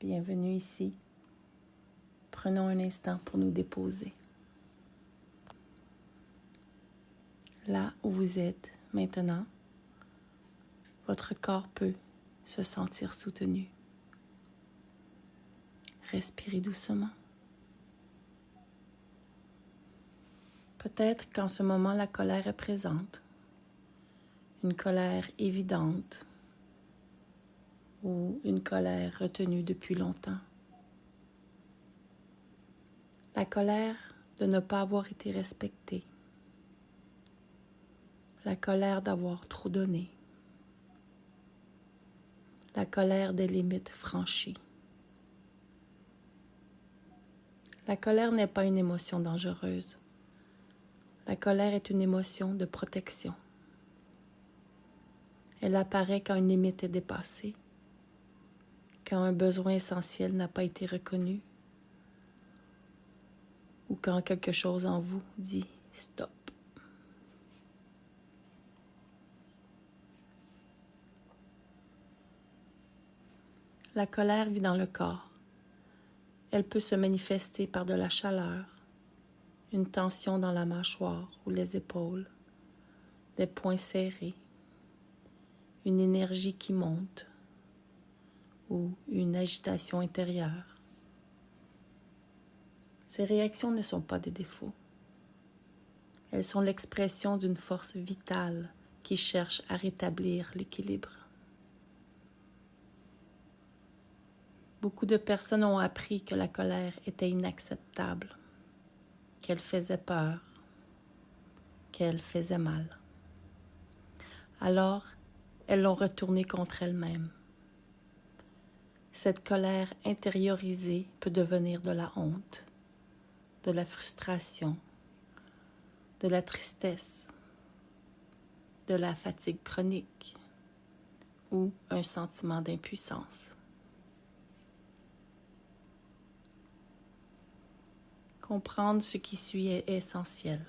bienvenue ici. Prenons un instant pour nous déposer. Là où vous êtes maintenant, votre corps peut se sentir soutenu. Respirez doucement. Peut-être qu'en ce moment, la colère est présente, une colère évidente ou une colère retenue depuis longtemps. La colère de ne pas avoir été respectée, la colère d'avoir trop donné, la colère des limites franchies. La colère n'est pas une émotion dangereuse. La colère est une émotion de protection. Elle apparaît quand une limite est dépassée, quand un besoin essentiel n'a pas été reconnu, ou quand quelque chose en vous dit « stop ». La colère vit dans le corps. Elle peut se manifester par de la chaleur, une tension dans la mâchoire ou les épaules, des poings serrés, une énergie qui monte ou une agitation intérieure. Ces réactions ne sont pas des défauts. Elles sont l'expression d'une force vitale qui cherche à rétablir l'équilibre. Beaucoup de personnes ont appris que la colère était inacceptable, qu'elle faisait peur, qu'elle faisait mal. Alors, elles l'ont retournée contre elles-mêmes. Cette colère intériorisée peut devenir de la honte, de la frustration, de la tristesse, de la fatigue chronique ou un sentiment d'impuissance. Comprendre ce qui suit est essentiel.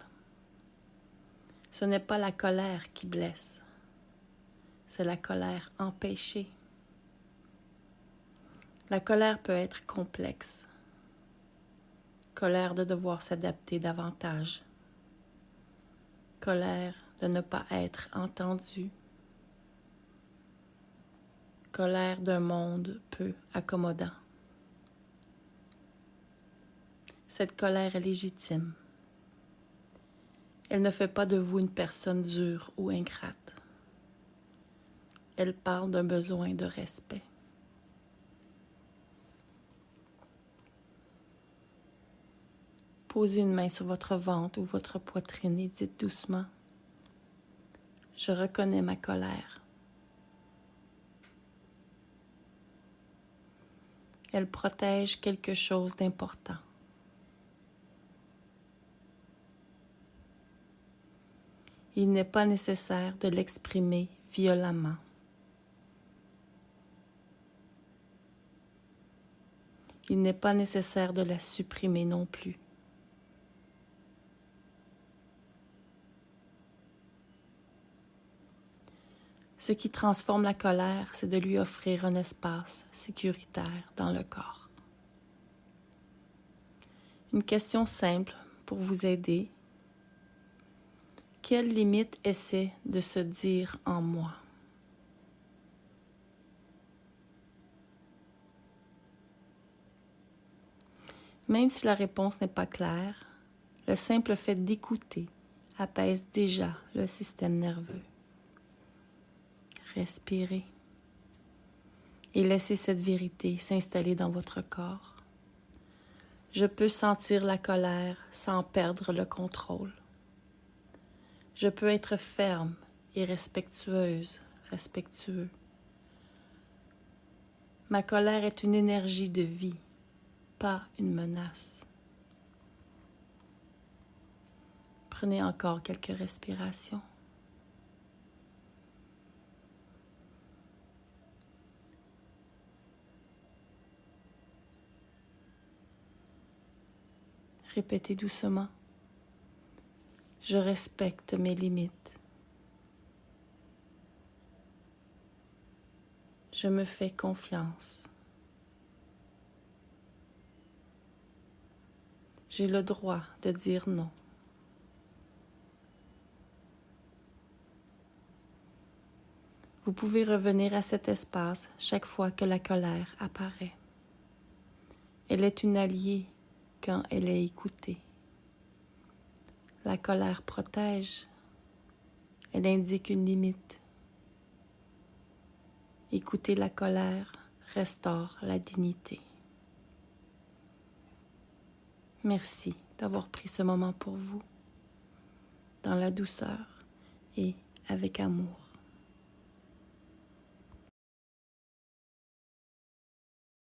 Ce n'est pas la colère qui blesse, c'est la colère empêchée. La colère peut être complexe. Colère de devoir s'adapter davantage. Colère de ne pas être entendu. Colère d'un monde peu accommodant. Cette colère est légitime. Elle ne fait pas de vous une personne dure ou ingrate. Elle parle d'un besoin de respect. Posez une main sur votre ventre ou votre poitrine et dites doucement « Je reconnais ma colère ». Elle protège quelque chose d'important. Il n'est pas nécessaire de l'exprimer violemment. Il n'est pas nécessaire de la supprimer non plus. Ce qui transforme la colère, c'est de lui offrir un espace sécuritaire dans le corps. Une question simple pour vous aider. Quelle limite essaie de se dire en moi? Même si la réponse n'est pas claire, le simple fait d'écouter apaise déjà le système nerveux. Respirez et laissez cette vérité s'installer dans votre corps. Je peux sentir la colère sans perdre le contrôle. Je peux être ferme et respectueuse, respectueux. Ma colère est une énergie de vie, pas une menace. Prenez encore quelques respirations. Répétez doucement. Je respecte mes limites. Je me fais confiance. J'ai le droit de dire non. Vous pouvez revenir à cet espace chaque fois que la colère apparaît. Elle est une alliée quand elle est écoutée. La colère protège. Elle indique une limite. Écouter la colère restaure la dignité. Merci d'avoir pris ce moment pour vous, dans la douceur et avec amour.